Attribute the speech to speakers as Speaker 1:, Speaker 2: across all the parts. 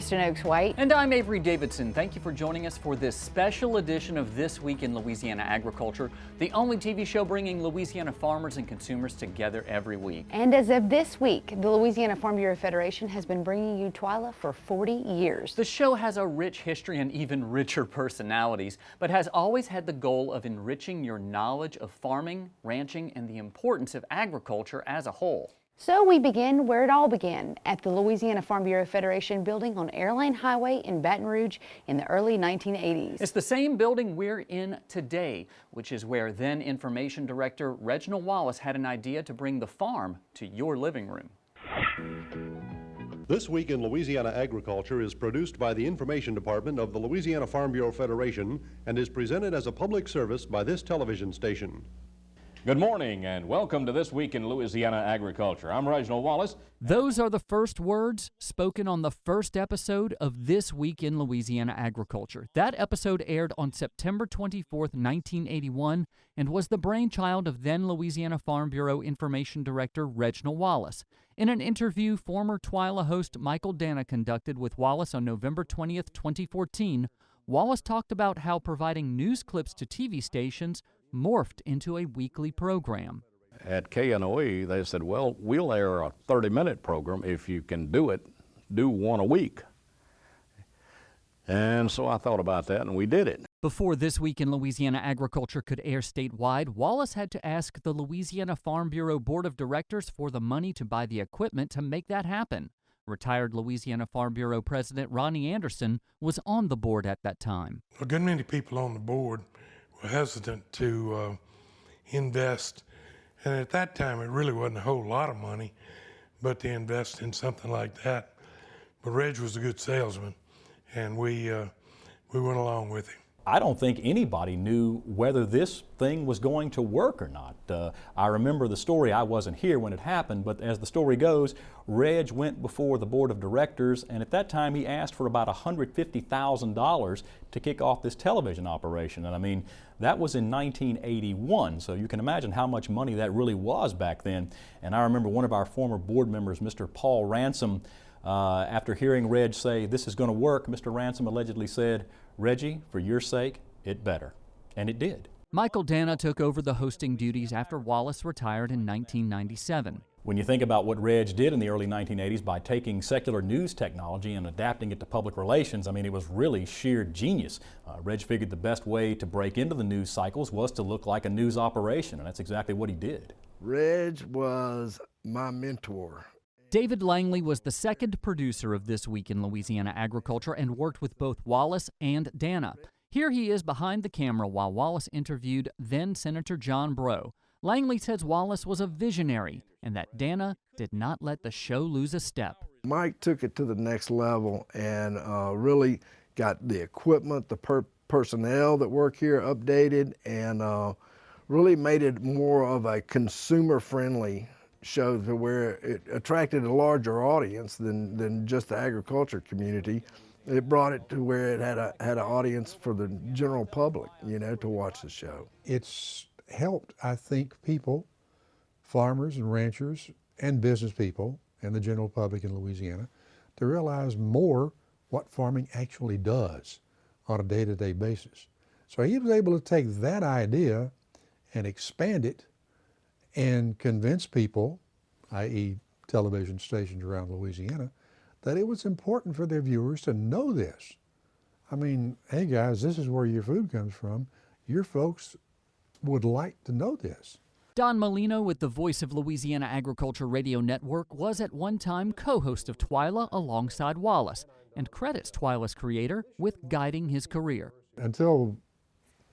Speaker 1: Kristen Oaks-White.
Speaker 2: And I'm Avery Davidson. Thank you for joining us for this special edition of This Week in Louisiana Agriculture, the only TV show bringing Louisiana farmers and consumers together every week.
Speaker 1: And as of this week, the Louisiana Farm Bureau Federation has been bringing you TWILA for 40 years.
Speaker 2: The show has a rich history and even richer personalities, but has always had the goal of enriching your knowledge of farming, ranching, and the importance of agriculture as a whole.
Speaker 1: So we begin where it all began, at the Louisiana Farm Bureau Federation building on Airline Highway in Baton Rouge in the early 1980s.
Speaker 2: It's the same building we're in today, which is where then Information Director Reginald Wallace had an idea to bring the farm to your living room.
Speaker 3: This Week in Louisiana Agriculture is produced by the Information Department of the Louisiana Farm Bureau Federation and is presented as a public service by this television station.
Speaker 4: Good morning and welcome to This Week in Louisiana Agriculture. I'm Reginald Wallace.
Speaker 2: Those are the first words spoken on the first episode of This Week in Louisiana Agriculture. That episode aired on September 24th, 1981, and was the brainchild of then Louisiana Farm Bureau Information Director Reginald Wallace. In an interview former TWILA host Michael Dana conducted with Wallace on November 20th, 2014, Wallace talked about how providing news clips to TV stations morphed into a weekly program.
Speaker 4: At KNOE, they said, well, we'll air a 30-minute program. If you can do it, do one a week. And so I thought about that, and we did it.
Speaker 2: Before This Week in Louisiana Agriculture could air statewide, Wallace had to ask the Louisiana Farm Bureau Board of Directors for the money to buy the equipment to make that happen. Retired Louisiana Farm Bureau President Ronnie Anderson was on the board at that time.
Speaker 5: A good many people on the board were hesitant to invest, and at that time it really wasn't a whole lot of money, but to invest in something like that. But Reg was a good salesman, and we went along with him.
Speaker 6: I don't think anybody knew whether this thing was going to work or not. I remember the story. I wasn't here when it happened, but as the story goes, Reg went before the board of directors, and at that time he asked for about $150,000 to kick off this television operation. And I mean, that was in 1981, so you can imagine how much money that really was back then. And I remember one of our former board members, Mr. Paul Ransom, after hearing Reg say, "This is going to work," Mr. Ransom allegedly said, "Reggie, for your sake, it better." And it did.
Speaker 2: Michael Dana took over the hosting duties after Wallace retired in 1997.
Speaker 6: When you think about what Reg did in the early 1980s by taking secular news technology and adapting it to public relations, I mean, it was really sheer genius. Reg figured the best way to break into the news cycles was to look like a news operation, and that's exactly what he did.
Speaker 7: Reg was my mentor.
Speaker 2: David Langley was the second producer of This Week in Louisiana Agriculture and worked with both Wallace and Dana. Here he is behind the camera while Wallace interviewed then Senator John Breaux. Langley says Wallace was a visionary and that Dana did not let the show lose a step.
Speaker 7: Mike took it to the next level and really got the equipment, the personnel that work here updated, and really made it more of a consumer-friendly show to where it attracted a larger audience than just the agriculture community. It brought it to where it had an audience for the general public, you know, to watch the show.
Speaker 8: It's helped, I think, people, farmers and ranchers and business people and the general public in Louisiana to realize more what farming actually does on a day-to-day basis. So he was able to take that idea and expand it and convince people, i.e. television stations around Louisiana, that it was important for their viewers to know this. I mean, hey guys, this is where your food comes from. Your folks would like to know this.
Speaker 2: Don Molino with the Voice of Louisiana Agriculture Radio Network was at one time co-host of TWILA alongside Wallace and credits TWILA's creator with guiding his career.
Speaker 8: Until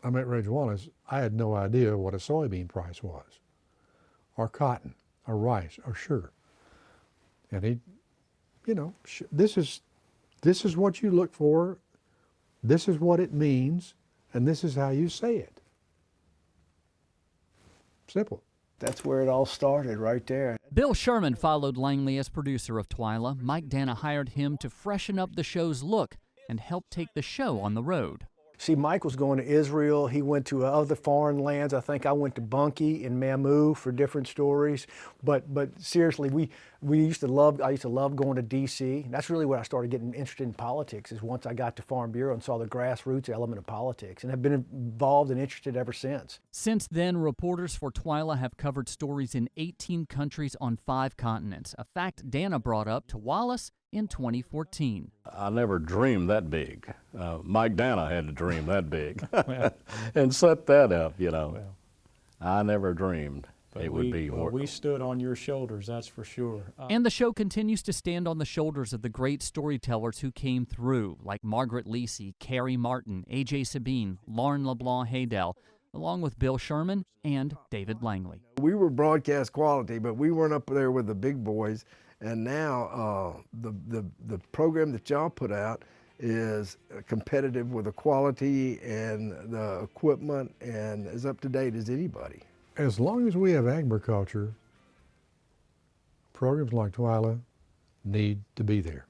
Speaker 8: I met Reg Wallace, I had no idea what a soybean price was, or cotton, or rice, or sugar. And he, you know, this is what you look for, this is what it means, and this is how you say it. Simple.
Speaker 7: That's where it all started, right there.
Speaker 2: Bill Sherman followed Langley as producer of TWILA. Mike Dana hired him to freshen up the show's look and help take the show on the road.
Speaker 9: See, Mike was going to Israel. He went to other foreign lands. I think I went to Bunkie and Mamou for different stories. But seriously, I used to love going to D.C. That's really where I started getting interested in politics, is once I got to Farm Bureau and saw the grassroots element of politics, and have been involved and interested ever since.
Speaker 2: Since then, reporters for TWILA have covered stories in 18 countries on 5 continents, a fact Dana brought up to Wallace in 2014.
Speaker 4: I never dreamed that big. Mike Dana had to dream that big and set that up, you know.
Speaker 6: Well,
Speaker 4: I never dreamed it would be.
Speaker 6: Well, we stood on your shoulders, that's for sure.
Speaker 2: And the show continues to stand on the shoulders of the great storytellers who came through, like Margaret Lisi, Carrie Martin, A.J. Sabine, Lauren LeBlanc Haydel, along with Bill Sherman and David Langley.
Speaker 7: We were broadcast quality, but we weren't up there with the big boys. And now the program that y'all put out is competitive with the quality and the equipment and as up to date as anybody.
Speaker 8: As long as we have agriculture, programs like TWILA need to be there.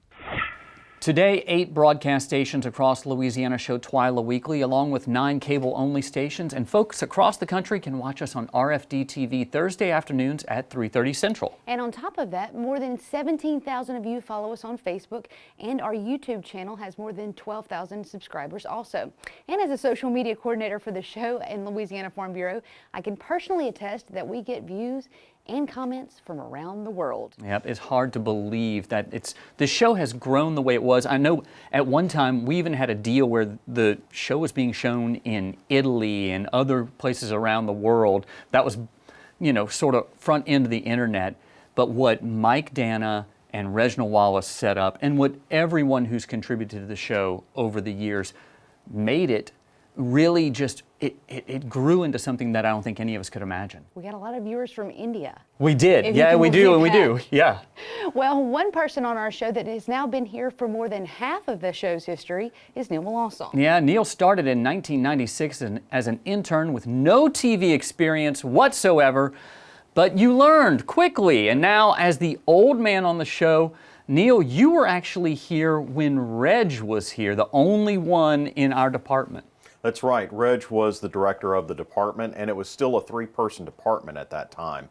Speaker 2: Today, 8 broadcast stations across Louisiana show TWILA weekly, along with 9 cable-only stations, and folks across the country can watch us on RFD TV Thursday afternoons at 3:30 Central.
Speaker 1: And on top of that, more than 17,000 of you follow us on Facebook, and our YouTube channel has more than 12,000 subscribers also. And as a social media coordinator for the show in Louisiana Farm Bureau, I can personally attest that we get views and comments from around the world.
Speaker 2: Yep, it's hard to believe that the show has grown the way it was. I know at one time we even had a deal where the show was being shown in Italy and other places around the world. That was, you know, sort of front end of the internet. But what Mike Dana and Reginald Wallace set up, and what everyone who's contributed to the show over the years made it really just, it grew into something that I don't think any of us could imagine.
Speaker 1: We got a lot of viewers from India.
Speaker 2: We did, yeah, we do, yeah.
Speaker 1: Well, one person on our show that has now been here for more than half of the show's history is Neil Melanson.
Speaker 2: Yeah, Neil started in 1996 as an intern with no TV experience whatsoever, but you learned quickly. And now, as the old man on the show, Neil, you were actually here when Reg was here, the only one in our department.
Speaker 10: That's right. Reg was the director of the department, and it was still a 3-person department at that time.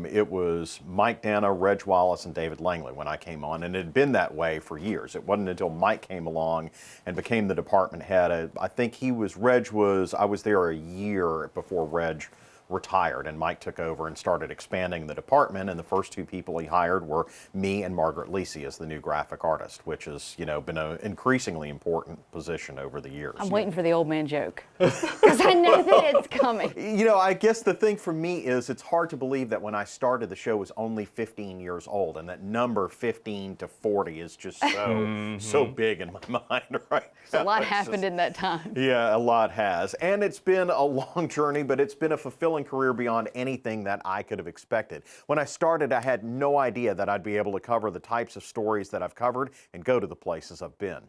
Speaker 10: It was Mike Dana, Reg Wallace, and David Langley when I came on, and it had been that way for years. It wasn't until Mike came along and became the department head. I think I was there a year before Reg retired, and Mike took over and started expanding the department, and the first 2 people he hired were me and Margaret Lisi as the new graphic artist, which has, you know, been an increasingly important position over the years.
Speaker 1: I'm waiting for the old man joke, because I know that it's coming.
Speaker 10: You know, I guess the thing for me is it's hard to believe that when I started the show was only 15 years old, and that number 15 to 40 is just so big in my mind right now.
Speaker 1: A lot happened in that time.
Speaker 10: Yeah, a lot has. And it's been a long journey, but it's been a fulfilling career beyond anything that I could have expected. When I started, I had no idea that I'd be able to cover the types of stories that I've covered and go to the places I've been.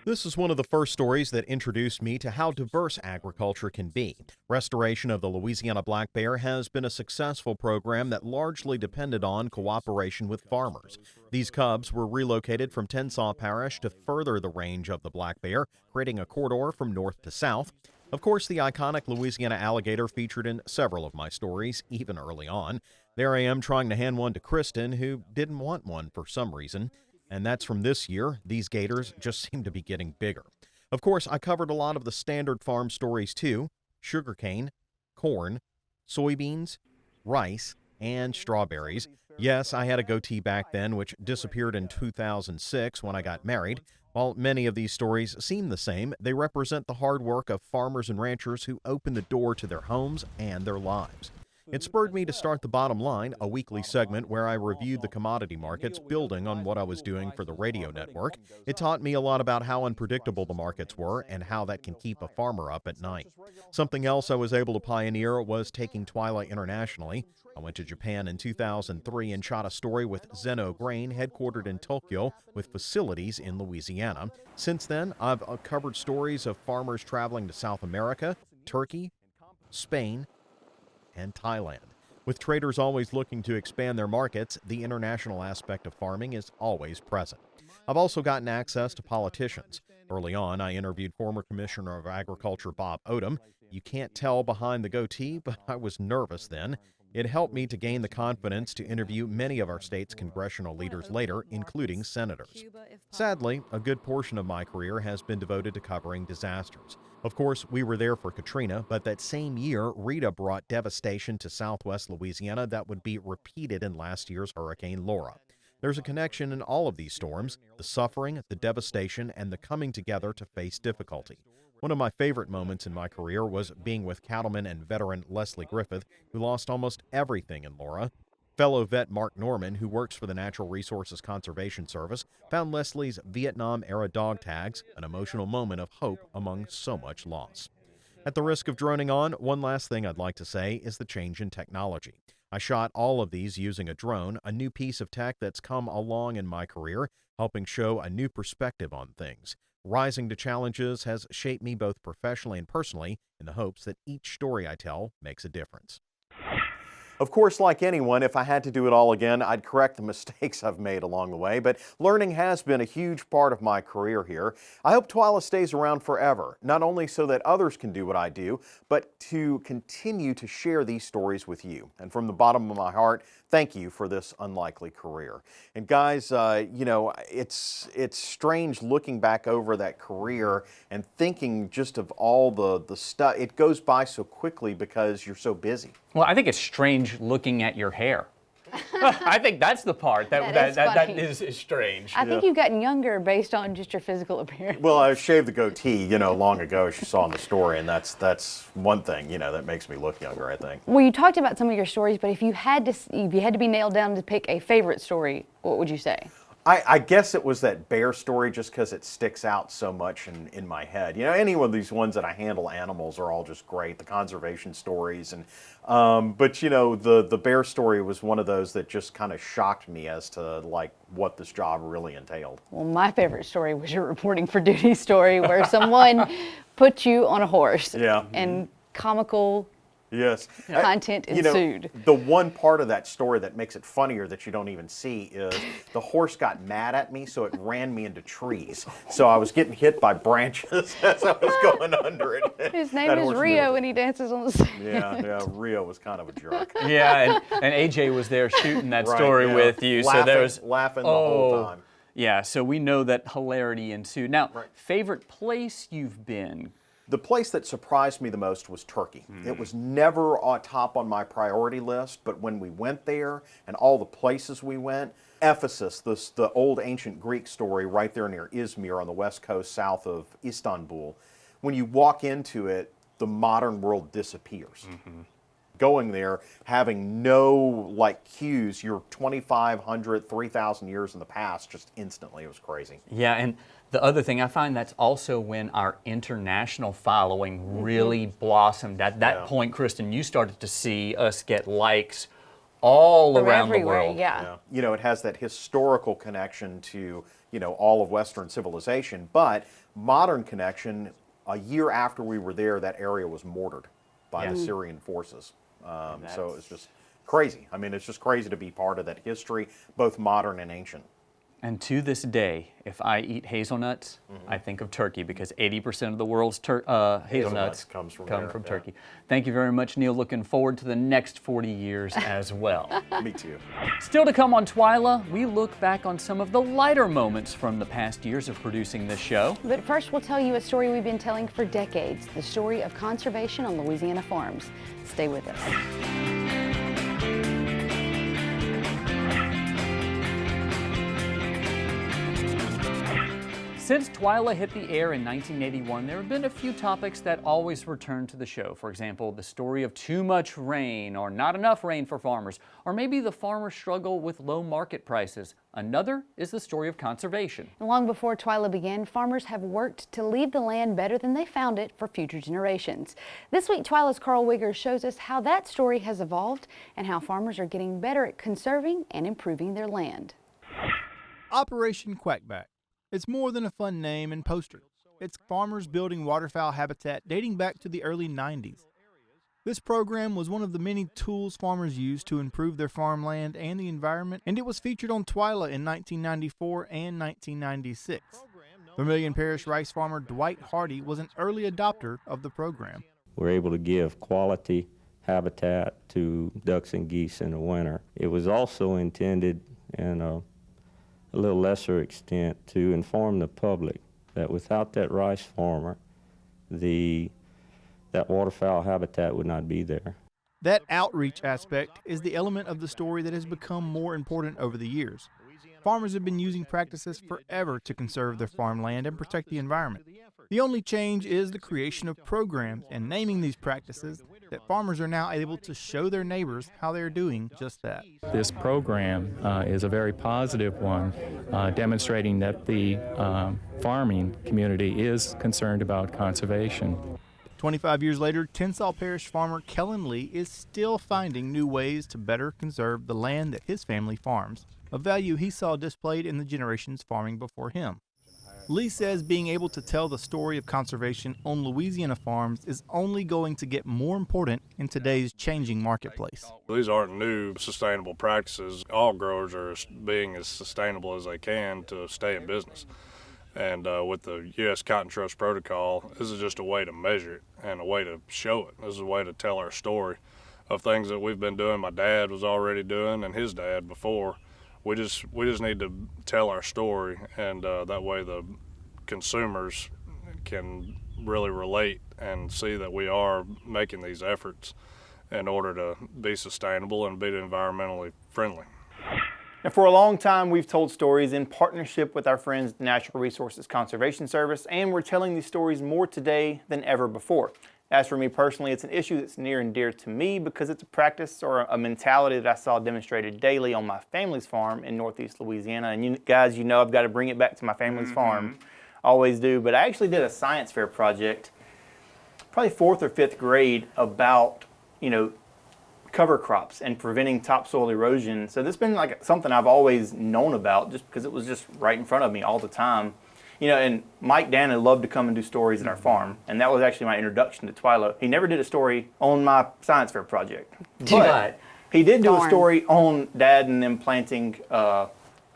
Speaker 11: This is one of the first stories that introduced me to how diverse agriculture can be. Restoration of the Louisiana black bear has been a successful program that largely depended on cooperation with farmers. These cubs were relocated from Tensas Parish to further the range of the black bear, creating a corridor from north to south. Of course, the iconic Louisiana alligator featured in several of my stories, even early on. There I am trying to hand one to Kristen, who didn't want one for some reason. And that's from this year. These gators just seem to be getting bigger. Of course, I covered a lot of the standard farm stories too: sugarcane, corn, soybeans, rice, and strawberries. Yes, I had a goatee back then, which disappeared in 2006 when I got married. While many of these stories seem the same, they represent the hard work of farmers and ranchers who open the door to their homes and their lives. It spurred me to start The Bottom Line, a weekly segment where I reviewed the commodity markets, building on what I was doing for the radio network. It taught me a lot about how unpredictable the markets were and how that can keep a farmer up at night. Something else I was able to pioneer was taking TWILA internationally. I went to Japan in 2003 and shot a story with Zeno Grain, headquartered in Tokyo, with facilities in Louisiana. Since then, I've covered stories of farmers traveling to South America, Turkey, Spain, and Thailand. With traders always looking to expand their markets, the international aspect of farming is always present. I've also gotten access to politicians. Early on, I interviewed former Commissioner of Agriculture Bob Odom. You can't tell behind the goatee, but I was nervous then. It helped me to gain the confidence to interview many of our state's congressional leaders later, including senators. Sadly, a good portion of my career has been devoted to covering disasters. Of course, we were there for Katrina, but that same year, Rita brought devastation to southwest Louisiana that would be repeated in last year's Hurricane Laura. There's a connection in all of these storms, the suffering, the devastation, and the coming together to face difficulty. One of my favorite moments in my career was being with cattleman and veteran Leslie Griffith, who lost almost everything in Laura. Fellow vet Mark Norman, who works for the Natural Resources Conservation Service, found Leslie's Vietnam-era dog tags an emotional moment of hope among so much loss. At the risk of droning on, one last thing I'd like to say is the change in technology. I shot all of these using a drone, a new piece of tech that's come along in my career, helping show a new perspective on things. Rising to challenges has shaped me both professionally and personally in the hopes that each story I tell makes a difference.
Speaker 10: Of course, like anyone, if I had to do it all again, I'd correct the mistakes I've made along the way, but learning has been a huge part of my career here. I hope TWILA stays around forever, not only so that others can do what I do, but to continue to share these stories with you. And from the bottom of my heart, thank you for this unlikely career. And guys, you know, it's strange looking back over that career and thinking just of all the stuff. It goes by so quickly because you're so busy.
Speaker 12: Well, I think it's strange looking at your hair. I think that's the part that is strange.
Speaker 1: I think you've gotten younger based on just your physical appearance.
Speaker 10: Well, I shaved the goatee, you know, long ago, as you saw in the story, and that's one thing, you know, that makes me look younger, I think.
Speaker 1: Well, you talked about some of your stories, but if you had to be nailed down to pick a favorite story, what would you say?
Speaker 10: I guess it was that bear story just because it sticks out so much in my head. You know, any one of these ones that I handle animals are all just great, the conservation stories. And but, you know, the bear story was one of those that just kind of shocked me as to, like, what this job really entailed.
Speaker 1: Well, my favorite story was your reporting for duty story where someone put you on a horse.
Speaker 10: Yeah.
Speaker 1: And comical
Speaker 10: Yes.
Speaker 1: content ensued.
Speaker 10: You know, the one part of that story that makes it funnier that you don't even see is the horse got mad at me, so it ran me into trees. So I was getting hit by branches as I was going under it.
Speaker 1: His name is Rio, and he dances on the sand.
Speaker 10: Yeah, Rio was kind of a jerk.
Speaker 12: Yeah, and AJ was there shooting that story with you.
Speaker 10: Laughing,
Speaker 12: so there was
Speaker 10: laughing the whole time.
Speaker 12: Yeah, so we know that hilarity ensued. Now, favorite place you've been?
Speaker 10: The place that surprised me the most was Turkey. It was never top on my priority list, but when we went there and all the places we went, Ephesus, the old ancient Greek story right there near Izmir on the west coast south of Istanbul, when you walk into it, the modern world disappears. Going there, having no like cues, you're 2,500, 3,000 years in the past, just instantly, it was crazy.
Speaker 12: Yeah, and the other thing I find, that's also when our international following really blossomed. At that point, Kristen, you started to see us get likes all around the world.
Speaker 1: Yeah.
Speaker 10: You know, it has that historical connection to, you know, all of Western civilization, but modern connection, a year after we were there, that area was mortared by the Syrian forces. So it's just crazy. I mean, it's just crazy to be part of that history, both modern and ancient.
Speaker 12: And to this day, if I eat hazelnuts, I think of Turkey because 80% of the world's hazelnuts come from Turkey. Thank you very much, Neil. Looking forward to the next 40 years as well.
Speaker 10: Me too.
Speaker 12: Still to come on TWILA, we look back on some of the lighter moments from the past years of producing this show.
Speaker 1: But first, we'll tell you a story we've been telling for decades, the story of conservation on Louisiana farms. Stay with us.
Speaker 2: Since TWILA hit the air in 1981, there have been a few topics that always return to the show. For example, the story of too much rain or not enough rain for farmers, or maybe the farmers' struggle with low market prices. Another is the story of conservation.
Speaker 1: Long before TWILA began, farmers have worked to leave the land better than they found it for future generations. This week, TWILA's Carl Wiggers shows us how that story has evolved and how farmers are getting better at conserving and improving their land.
Speaker 13: Operation Quackback. It's more than a fun name and poster. It's farmers building waterfowl habitat dating back to the early 90s. This program was one of the many tools farmers used to improve their farmland and the environment, and it was featured on TWILA in 1994 and 1996. Vermilion Parish rice farmer Dwight Hardy was an early adopter of the program.
Speaker 14: We're able to give quality habitat to ducks and geese in the winter. It was also intended in a little lesser extent to inform the public that without that rice farmer, that waterfowl habitat would not be there.
Speaker 13: That outreach aspect is the element of the story that has become more important over the years. Farmers have been using practices forever to conserve their farmland and protect the environment. The only change is the creation of programs and naming these practices that farmers are now able to show their neighbors how they are doing just that.
Speaker 15: This program is a very positive one, demonstrating that the farming community is concerned about conservation.
Speaker 13: 25 years later, Tensas Parish farmer Kellen Lee is still finding new ways to better conserve the land that his family farms, a value he saw displayed in the generations farming before him. Lee says being able to tell the story of conservation on Louisiana farms is only going to get more important in today's changing marketplace.
Speaker 16: These aren't new sustainable practices. All growers are being as sustainable as they can to stay in business. And with the U.S. Cotton Trust Protocol, this is just a way to measure it and a way to show it. This is a way to tell our story of things that we've been doing. My dad was already doing, and his dad before. We just need to tell our story, and that way the consumers can really relate and see that we are making these efforts in order to be sustainable and be environmentally friendly.
Speaker 17: And for a long time, we've told stories in partnership with our friends at the Natural Resources Conservation Service, and we're telling these stories more today than ever before. As for me personally, it's an issue that's near and dear to me because it's a practice or a mentality that I saw demonstrated daily on my family's farm in Northeast Louisiana. And you guys, you know I've got to bring it back to my family's farm. Always do. But I actually did a science fair project, probably 4th or 5th grade, about, cover crops and preventing topsoil erosion. So this has been like something I've always known about just because it was just right in front of me all the time. And Mike Dana loved to come and do stories at our farm, and that was actually my introduction to TWILA. He never did a story on my science fair project, but he did do a story on Dad and them planting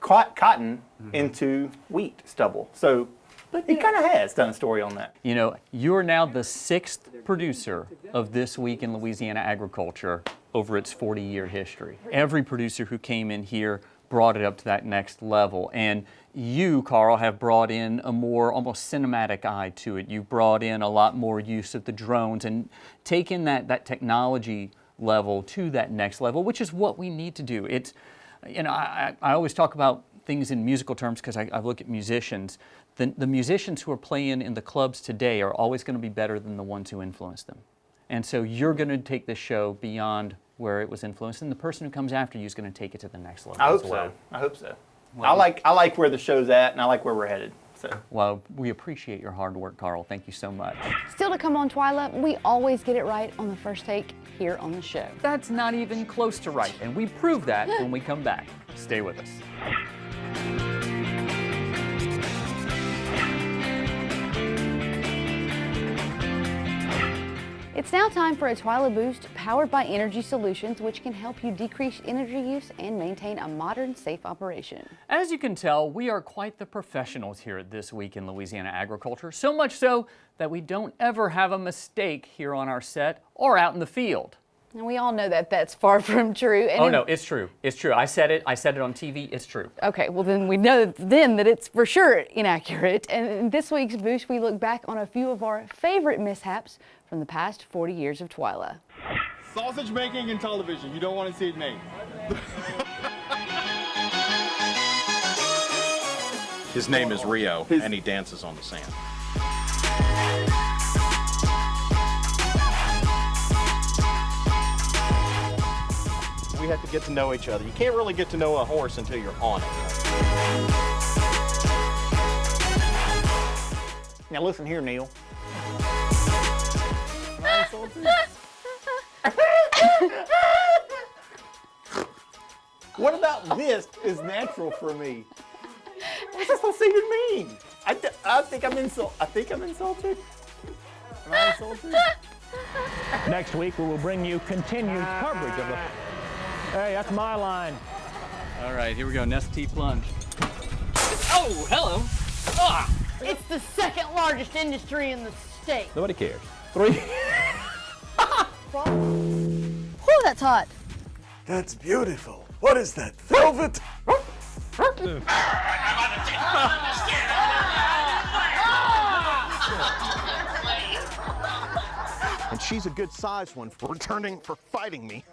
Speaker 17: cotton into wheat stubble. So he kind of has done a story on that.
Speaker 12: You're now the 6th producer of This Week in Louisiana Agriculture over its 40-year history. Every producer who came in here brought it up to that next level. And you, Carl, have brought in a more almost cinematic eye to it. You've brought in a lot more use of the drones and taken that technology level to that next level, which is what we need to do. It's, I always talk about things in musical terms because I look at musicians. The musicians who are playing in the clubs today are always going to be better than the ones who influenced them. And so you're going to take this show beyond where it was influenced, and the person who comes after you is going to take it to the next level.
Speaker 17: I hope so. Well, I like where the show's at, and I like where we're headed. So.
Speaker 12: Well, we appreciate your hard work, Carl. Thank you so much.
Speaker 1: Still to come on TWILA, we always get it right on the first take here on the show.
Speaker 12: That's not even close to right, and we prove that when we come back. Stay with us.
Speaker 1: It's now time for a TWILA Boost powered by Energy Solutions, which can help you decrease energy use and maintain a modern, safe operation.
Speaker 12: As you can tell, we are quite the professionals here at This Week in Louisiana Agriculture, so much so that we don't ever have a mistake here on our set or out in the field.
Speaker 1: And we all know that that's far from true. And
Speaker 12: no, it's true. It's true. I said it on TV. It's true.
Speaker 1: Okay, well then we know then that it's for sure inaccurate. And in this week's Boost, we look back on a few of our favorite mishaps from the past 40 years of TWILA.
Speaker 18: Sausage making and television. You don't want to see it made.
Speaker 10: His name is Rio, and he dances on the sand. We have to get to know each other. You can't really get to know a horse until you're on it.
Speaker 17: Now listen here, Neil. What about this is natural for me? What's this supposed to even mean? I think I'm insulted. Am I insulted?
Speaker 19: Next week, we will bring you continued coverage of the... Hey, that's my line.
Speaker 12: All right, here we go. Nest T plunge. Oh, hello. Ah!
Speaker 20: It's the second largest industry in the state.
Speaker 6: Nobody cares. 3.
Speaker 20: Whew, that's hot.
Speaker 21: That's beautiful. What is that, velvet?
Speaker 11: And she's a good sized one for fighting me.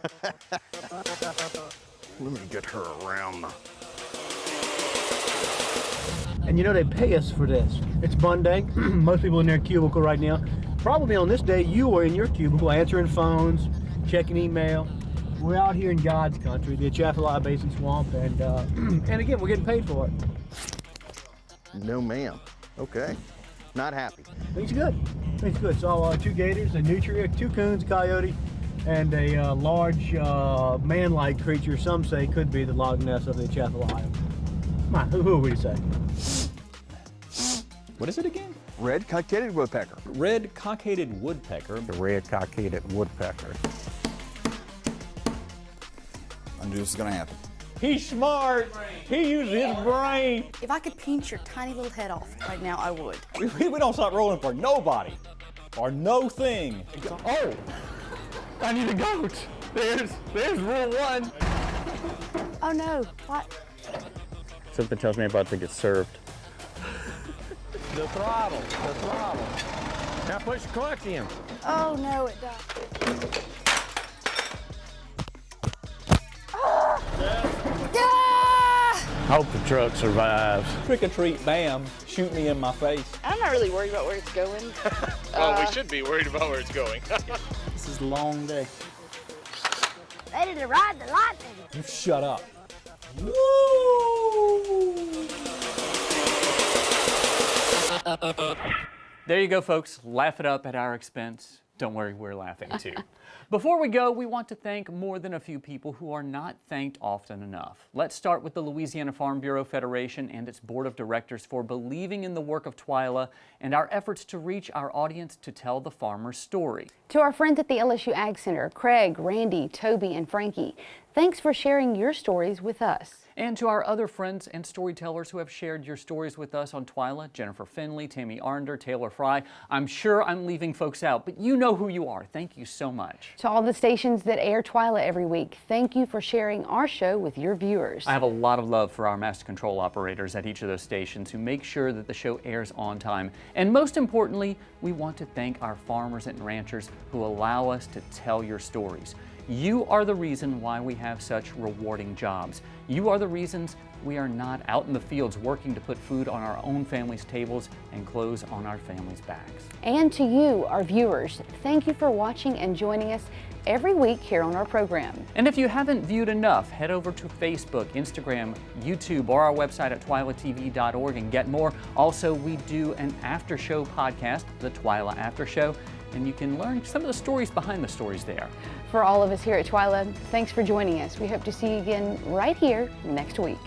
Speaker 11: Let me get her around the...
Speaker 9: And you know, they pay us for this. It's Monday. Most people in their cubicle right now. Probably on this day, you were in your cubicle answering phones, checking email. We're out here in God's country, the Atchafalaya Basin Swamp, and again, we're getting paid for it.
Speaker 11: No, ma'am. Okay. Not happy.
Speaker 9: Things good. Things good. So 2 gators, a nutria, 2 coons, a coyote, and a large man-like creature. Some say could be the Loch Ness of the Atchafalaya. Come on, who would you say?
Speaker 6: What is it again?
Speaker 21: Red cockaded woodpecker.
Speaker 6: Red cockaded woodpecker.
Speaker 21: The red cockaded woodpecker.
Speaker 22: I knew this was gonna happen.
Speaker 19: He's smart. He uses his brain.
Speaker 20: If I could pinch your tiny little head off right now, I would.
Speaker 6: We don't stop rolling for nobody or no thing.
Speaker 19: Oh, I need a goat. There's rule 1.
Speaker 20: Oh no, what?
Speaker 12: Something tells me I'm about to get served.
Speaker 19: The throttle. Now push the clutch in.
Speaker 20: Oh no, it does.
Speaker 19: Hope the truck survives.
Speaker 6: Trick or treat, bam, shoot me in my face.
Speaker 20: I'm not really worried about where it's going.
Speaker 23: Well, we should be worried about where it's going.
Speaker 20: This is a long day. Ready to ride the lightning.
Speaker 6: You shut up.
Speaker 12: There you go, folks. Laugh it up at our expense. Don't worry, we're laughing too. Before we go, we want to thank more than a few people who are not thanked often enough. Let's start with the Louisiana Farm Bureau Federation and its board of directors for believing in the work of TWILA and our efforts to reach our audience to tell the farmer's story.
Speaker 1: To our friends at the LSU Ag Center, Craig, Randy, Toby, and Frankie, thanks for sharing your stories with us.
Speaker 12: And to our other friends and storytellers who have shared your stories with us on TWILA, Jennifer Finley, Tammy Arnder, Taylor Fry. I'm sure I'm leaving folks out, but you know who you are. Thank you so much.
Speaker 1: To all the stations that air TWILA every week, thank you for sharing our show with your viewers.
Speaker 12: I have a lot of love for our master control operators at each of those stations who make sure that the show airs on time. And most importantly, we want to thank our farmers and ranchers who allow us to tell your stories. You are the reason why we have such rewarding jobs. You are the reasons we are not out in the fields working to put food on our own families' tables and clothes on our families' backs.
Speaker 1: And to you, our viewers, thank you for watching and joining us every week here on our program.
Speaker 12: And if you haven't viewed enough, head over to Facebook, Instagram, YouTube, or our website at twilatv.org and get more. Also, we do an after show podcast, the TWILA After Show, and you can learn some of the stories behind the stories there.
Speaker 1: For all of us here at TWILA, thanks for joining us. We hope to see you again right here next week.